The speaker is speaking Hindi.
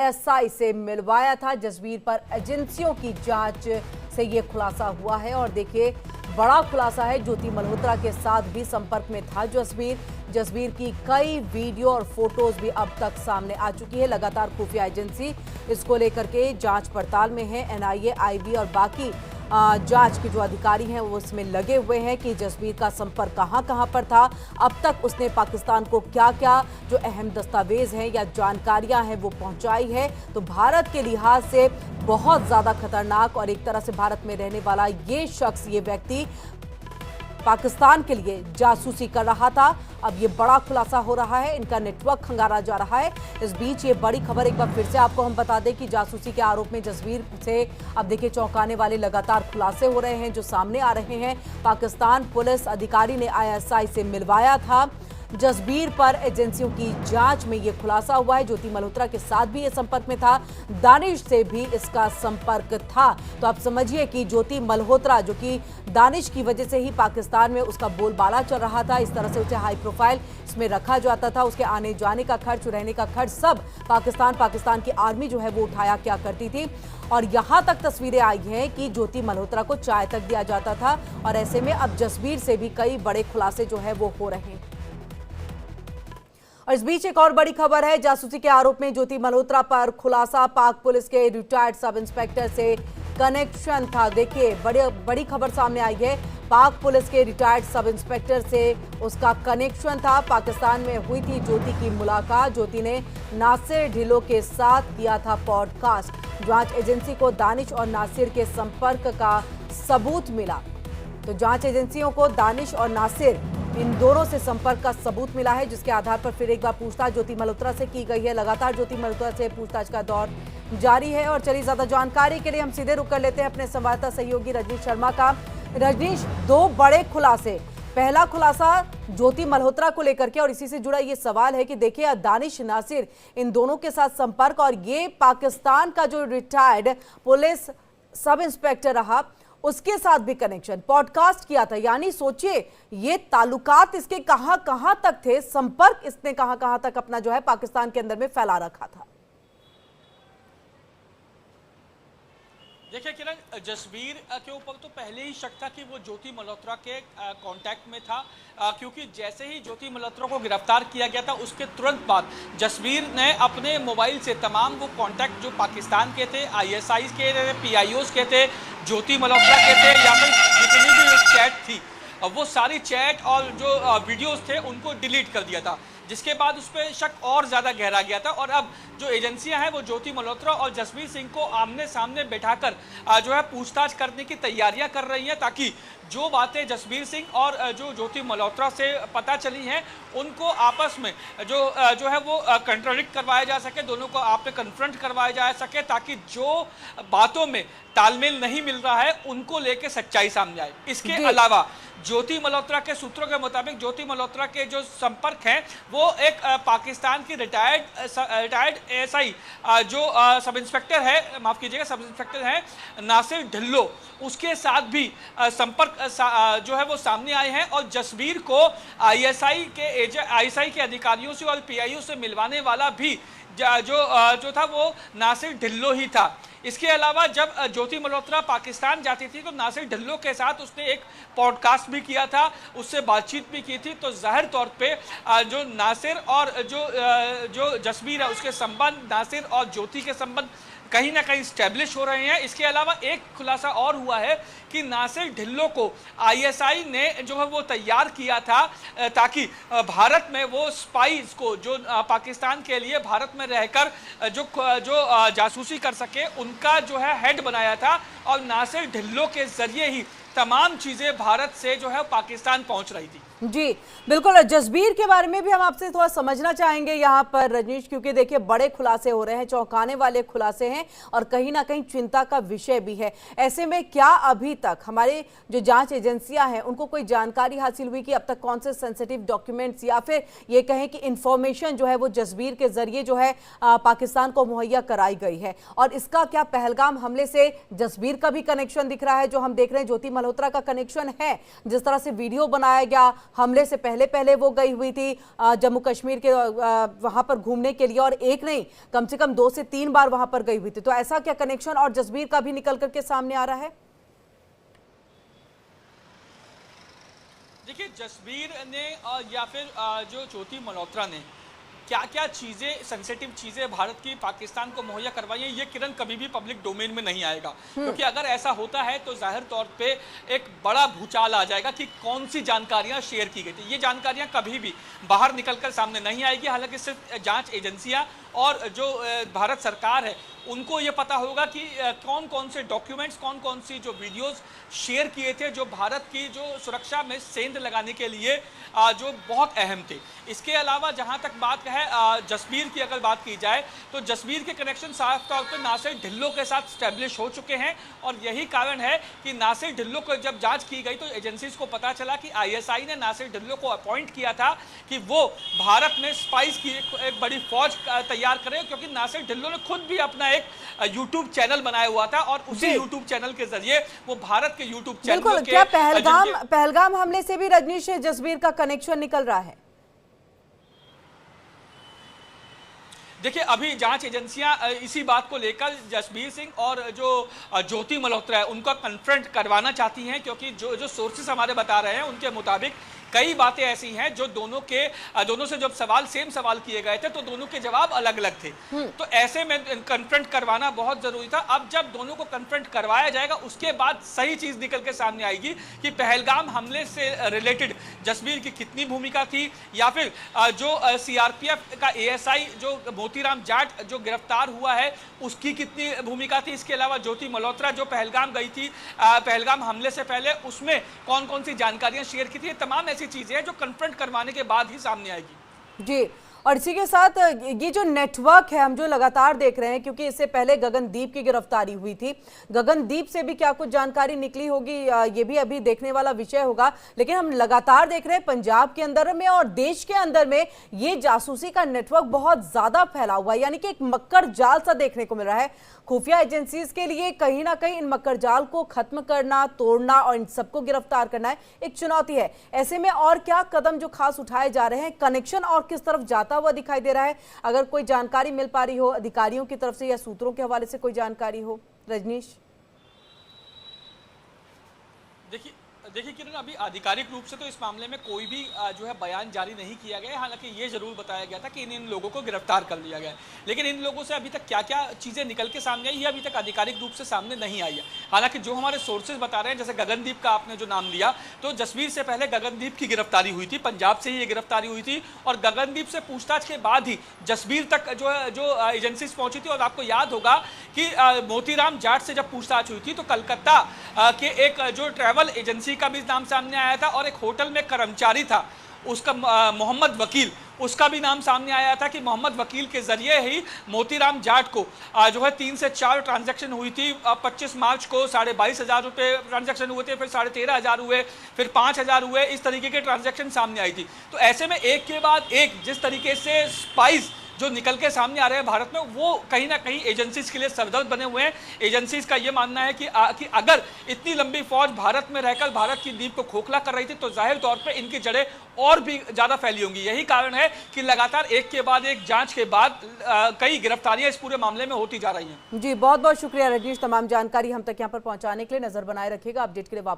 एसआई से मिलवाया था। जसबीर पर एजेंसियों की जांच से ये खुलासा हुआ है और देखिए बड़ा खुलासा है। ज्योति मल्होत्रा के साथ भी संपर्क में था जसबीर की कई वीडियो और फोटोज भी अब तक सामने आ चुकी है। लगातार खुफिया एजेंसी इसको लेकर के जांच पड़ताल में है। एनआईए, आईबी और बाकी जांच के जो अधिकारी हैं वो इसमें लगे हुए हैं कि जसबीर का संपर्क कहां पर था, अब तक उसने पाकिस्तान को क्या क्या जो अहम दस्तावेज हैं या जानकारियां हैं वो पहुंचाई है। तो भारत के लिहाज से बहुत ज्यादा खतरनाक और एक तरह से भारत में रहने वाला ये शख्स, ये व्यक्ति पाकिस्तान के लिए जासूसी कर रहा था। अब ये बड़ा खुलासा हो रहा है, इनका नेटवर्क खंगाला जा रहा है। इस बीच ये बड़ी खबर एक बार फिर से आपको हम बता दें कि जासूसी के आरोप में जसबीर से अब देखिए चौंकाने वाले लगातार खुलासे हो रहे हैं जो सामने आ रहे हैं। पाकिस्तान पुलिस अधिकारी ने आईएसआई से मिलवाया था जसबीर पर। एजेंसियों की जांच में यह खुलासा हुआ है। ज्योति मल्होत्रा के साथ भी ये संपर्क में था, दानिश से भी इसका संपर्क था। तो आप समझिए कि ज्योति मल्होत्रा जो कि दानिश की वजह से ही पाकिस्तान में उसका बोलबाला चल रहा था, इस तरह से उसे हाई प्रोफाइल इसमें रखा जाता था। उसके आने जाने का खर्च, रहने का खर्च सब पाकिस्तान की आर्मी जो है वो उठाया क्या करती थी। और यहां तक तस्वीरें आई हैं कि ज्योति मल्होत्रा को चाय तक दिया जाता था। और ऐसे में अब जसबीर से भी कई बड़े खुलासे जो है वो हो रहे हैं। और इस बीच एक और बड़ी खबर है, जासूसी के आरोप में ज्योति मल्होत्रा पर खुलासा। पाक पुलिस के रिटायर्ड सब इंस्पेक्टर से कनेक्शन था। देखिए बड़ी खबर सामने आई है, पाक पुलिस के रिटायर्ड सब इंस्पेक्टर से उसका कनेक्शन था। पाकिस्तान में हुई थी ज्योति की मुलाकात। ज्योति ने नासिर ढिल्लों के साथ किया था पॉडकास्ट। जांच एजेंसी को दानिश और नासिर के संपर्क का सबूत मिला। तो जांच एजेंसियों को दानिश और नासिर इन दोनों से संपर्क का सबूत मिला है, जिसके आधार पर फिर एक बार पूछताछ ज्योति मल्होत्रा से की गई है। लगातार ज्योति मल्होत्रा से पूछताछ का दौर जारी है। और चलिए ज्यादा जानकारी के लिए हम सीधे रुक कर लेते हैं अपने संवाददाता सहयोगी रजनीश शर्मा का। रजनीश, दो बड़े खुलासे, पहला खुलासा ज्योति मल्होत्रा को लेकर के और इसी से जुड़ा ये सवाल है कि देखिए दानिश, नासिर इन दोनों के साथ संपर्क और ये पाकिस्तान का जो रिटायर्ड पुलिस सब इंस्पेक्टर रहा उसके साथ भी कनेक्शन, पॉडकास्ट किया था। यानी सोचिए ये ताल्लुकात इसके कहां कहां तक थे, संपर्क इसने कहां कहां तक अपना जो है पाकिस्तान के अंदर में फैला रखा था। देखिए किरण, जसबीर के ऊपर तो पहले ही शक था कि वो ज्योति मल्होत्रा के कांटेक्ट में था, क्योंकि जैसे ही ज्योति मल्होत्रा को गिरफ्तार किया गया था उसके तुरंत बाद जसबीर ने अपने मोबाइल से तमाम वो कांटेक्ट जो पाकिस्तान के थे, आईएसआई के थे, पीआईओज के थे, ज्योति मल्होत्रा के थे, या फिर जितनी भी चैट थी वो सारी चैट और जो वीडियोस थे उनको डिलीट कर दिया था, जिसके बाद उस पर शक और ज़्यादा गहरा गया था। और अब जो एजेंसियां हैं वो ज्योति मल्होत्रा और जसबीर सिंह को आमने सामने बैठाकर जो है पूछताछ करने की तैयारियां कर रही हैं, ताकि जो बातें जसबीर सिंह और जो ज्योति मल्होत्रा से पता चली हैं उनको आपस में जो है वो कंट्राडिक्ट करवाया जा सके, दोनों को आपने कन्फ्रंट करवाया जा सके, ताकि जो बातों में तालमेल नहीं मिल रहा है उनको लेके सच्चाई सामने आए। इसके अलावा ज्योति मल्होत्रा के सूत्रों के मुताबिक ज्योति मल्होत्रा के जो संपर्क हैं वो एक पाकिस्तान की रिटायर्ड एएसआई जो सब इंस्पेक्टर है, माफ कीजिएगा, सब इंस्पेक्टर हैं नासिर ढिल्लों, उसके साथ भी संपर्क जो है वो सामने आए हैं। और जसबीर को आईएसआई के अधिकारियों से और पीआईओ से मिलवाने वाला भी जो था वो नासिर ढिल्लों ही था। इसके अलावा जब ज्योति मल्होत्रा पाकिस्तान जाती थी तो नासिर ढिल्लों के साथ उसने एक पॉडकास्ट भी किया था, उससे बातचीत भी की थी। तो जाहिर तौर पे जो नासिर और जो जसबीर है उसके संबंध, नासिर और ज्योति के संबंध कहीं ना कहीं स्टैब्लिश हो रहे हैं। इसके अलावा एक खुलासा और हुआ है कि नासिर ढिल्लों को आईएसआई ने जो है वो तैयार किया था ताकि भारत में वो स्पाइस को जो पाकिस्तान के लिए भारत में रहकर जो जासूसी कर सके उनका जो है हेड बनाया था। और नासिर ढिल्लों के जरिए ही तमाम चीजें भारत से जो है पाकिस्तान पहुंच रही थी। जी बिल्कुल, जसबीर के बारे में भी हम आपसे थोड़ा समझना चाहेंगे यहाँ पर रजनीश, क्योंकि देखिए बड़े खुलासे हो रहे हैं, चौंकाने वाले खुलासे हैं और कहीं ना कहीं चिंता का विषय भी है। ऐसे में क्या अभी तक हमारे जो जांच एजेंसियां हैं उनको कोई जानकारी हासिल हुई कि अब तक कौन से सेंसिटिव डॉक्यूमेंट्स या फिर ये कहें कि इंफॉर्मेशन जो है वो जसबीर के जरिए जो है पाकिस्तान को मुहैया कराई गई है? और इसका क्या पहलगाम हमले से जसबीर का भी कनेक्शन दिख रहा है, जो हम देख रहे हैं ज्योति मल्होत्रा का कनेक्शन है, जिस तरह से वीडियो बनाया गया, हमले से पहले पहले वो गई हुई थी जम्मू कश्मीर के वहां पर घूमने के लिए, और एक नहीं कम से कम 2 से 3 बार वहां पर गई हुई थी। तो ऐसा क्या कनेक्शन और जसबीर का भी निकल करके सामने आ रहा है? देखिए, जसबीर ने या फिर जो ज्योति मल्होत्रा ने क्या क्या चीज़ें, सेंसिटिव चीज़ें भारत की पाकिस्तान को मुहैया करवाई हैं, ये किरण कभी भी पब्लिक डोमेन में नहीं आएगा। क्योंकि अगर ऐसा होता है तो जाहिर तौर पे एक बड़ा भूचाल आ जाएगा कि कौन सी जानकारियां शेयर की गई थी। ये जानकारियां कभी भी बाहर निकलकर सामने नहीं आएगी। हालांकि सिर्फ जांच एजेंसियां और जो भारत सरकार है उनको ये पता होगा कि कौन कौन से डॉक्यूमेंट्स, कौन कौन सी जो वीडियोस शेयर किए थे जो भारत की जो सुरक्षा में सेंध लगाने के लिए जो बहुत अहम थे। इसके अलावा जहां तक बात है जसबीर की, अगर बात की जाए तो जसबीर के कनेक्शन साफ तौर पर नासिर ढिल्लो के साथ स्टैब्लिश हो चुके हैं, और यही कारण है कि नासिर ढिल्लो को जब जांच की गई तो एजेंसीज को पता चला कि आईएसआई ने नासिर ढिल्लो को अपॉइंट किया था कि वो भारत में स्पाइस की एक बड़ी फौज तैयार करें, क्योंकि नासिर ढिल्लो ने खुद भी अपना एक यूट्यूब चैनल बनाया हुआ था और उसी यूट्यूब चैनल के जरिए वो भारत के यूट्यूब चैनल बिल्कुल। क्या पहलगाम हमले से भी रजनीश जसबीर का कनेक्शन निकल रहा है? देखिए, अभी जांच एजेंसियां इसी बात को लेकर जसबीर सिंह और जो ज्योति मल्होत्रा है उनका कन्फ्रंट करवाना चाहती हैं, क्योंकि जो सोर्सेस हमारे बता रहे हैं उनके मुताबिक कई बातें ऐसी हैं जो दोनों से जब सेम सवाल किए गए थे तो दोनों के जवाब अलग अलग थे। तो ऐसे में कन्फ्रंट करवाना बहुत जरूरी था। अब जब दोनों को कन्फ्रंट करवाया जाएगा उसके बाद सही चीज निकल के सामने आएगी कि पहलगाम हमले से रिलेटेड जसबीर की कितनी भूमिका थी, या फिर जो सीआरपीएफ का एएसआई जो मोतीराम जाट जो गिरफ्तार हुआ है उसकी कितनी भूमिका थी। इसके अलावा ज्योति मल्होत्रा जो पहलगाम गई थी पहलगाम हमले से पहले, उसमें कौन कौन सी जानकारियां शेयर की थी, तमाम ऐसी चीजें हैं जो कन्फ्रंट करवाने के बाद ही सामने आएगी। जी, और इसी के साथ ये जो नेटवर्क है हम जो लगातार देख रहे हैं, क्योंकि इससे पहले गगनदीप की गिरफ्तारी हुई थी, गगनदीप से भी क्या कुछ जानकारी निकली होगी ये भी अभी देखने वाला विषय होगा। लेकिन हम लगातार देख रहे हैं पंजाब के अंदर में और देश के अंदर में ये जासूसी का नेटवर्क बहुत ज्यादा फैला हुआ है, यानी कि एक मक्कर जाल सा देखने को मिल रहा है। खुफिया एजेंसीज के लिए कहीं ना कहीं इन मक्कर जाल को खत्म करना, तोड़ना और इन सबको गिरफ्तार करना एक चुनौती है। ऐसे में और क्या कदम जो खास उठाए जा रहे हैं, कनेक्शन और किस तरफ जाता हुआ दिखाई दे रहा है, अगर कोई जानकारी मिल पा रही हो अधिकारियों की तरफ से या सूत्रों के हवाले से कोई जानकारी हो रजनीश? देखिए किरण, अभी आधिकारिक रूप से तो इस मामले में कोई भी जो है बयान जारी नहीं किया गया है। हालांकि ये जरूर बताया गया था कि इन लोगों को गिरफ्तार कर लिया गया है, लेकिन इन लोगों से अभी तक क्या क्या चीज़ें निकल के सामने आई ये अभी तक आधिकारिक रूप से सामने नहीं आई है। हालांकि जो हमारे सोर्सेज बता रहे हैं, जैसे गगनदीप का आपने जो नाम लिया, तो जसबीर से पहले गगनदीप की गिरफ्तारी हुई थी, पंजाब से ही ये गिरफ्तारी हुई थी, और गगनदीप से पूछताछ के बाद ही जसबीर तक जो एजेंसीज पहुंची थी। और आपको याद होगा कि मोतीराम जाट से जब पूछताछ हुई थी तो कलकत्ता के एक जो ट्रैवल एजेंसी का भी नाम सामने आया था, और एक होटल में कर्मचारी था उसका मोहम्मद वकील, उसका भी नाम सामने आया था कि मोहम्मद वकील के जरिए ही मोतीराम जाट को जो है 3 से 4 ट्रांजैक्शन हुई थी। 25 मार्च को 22,500 रुपये ट्रांजैक्शन हुए थे, फिर 13,500 हुए, फिर 5,000 हुए, इस तरीके के ट्रांजैक्शन सामने आई थी। तो ऐसे में एक के बाद एक जिस तरीके से स्पाइस जो निकल के सामने आ रहे हैं भारत में, वो कहीं ना कहीं एजेंसीज के लिए सरदर्द बने हुए हैं। एजेंसीज का ये मानना है कि अगर इतनी लंबी फौज भारत में रहकर भारत की नींव को खोखला कर रही थी तो जाहिर तौर पे इनकी जड़ें और भी ज्यादा फैली होंगी। यही कारण है कि लगातार एक के बाद एक जांच के बाद कई गिरफ्तारियां इस पूरे मामले में होती जा रही हैं। जी, बहुत बहुत शुक्रिया रजनीश, तमाम जानकारी हम तक यहाँ पर पहुंचाने के लिए। नजर बनाए रखिएगा, अपडेट के लिए वापस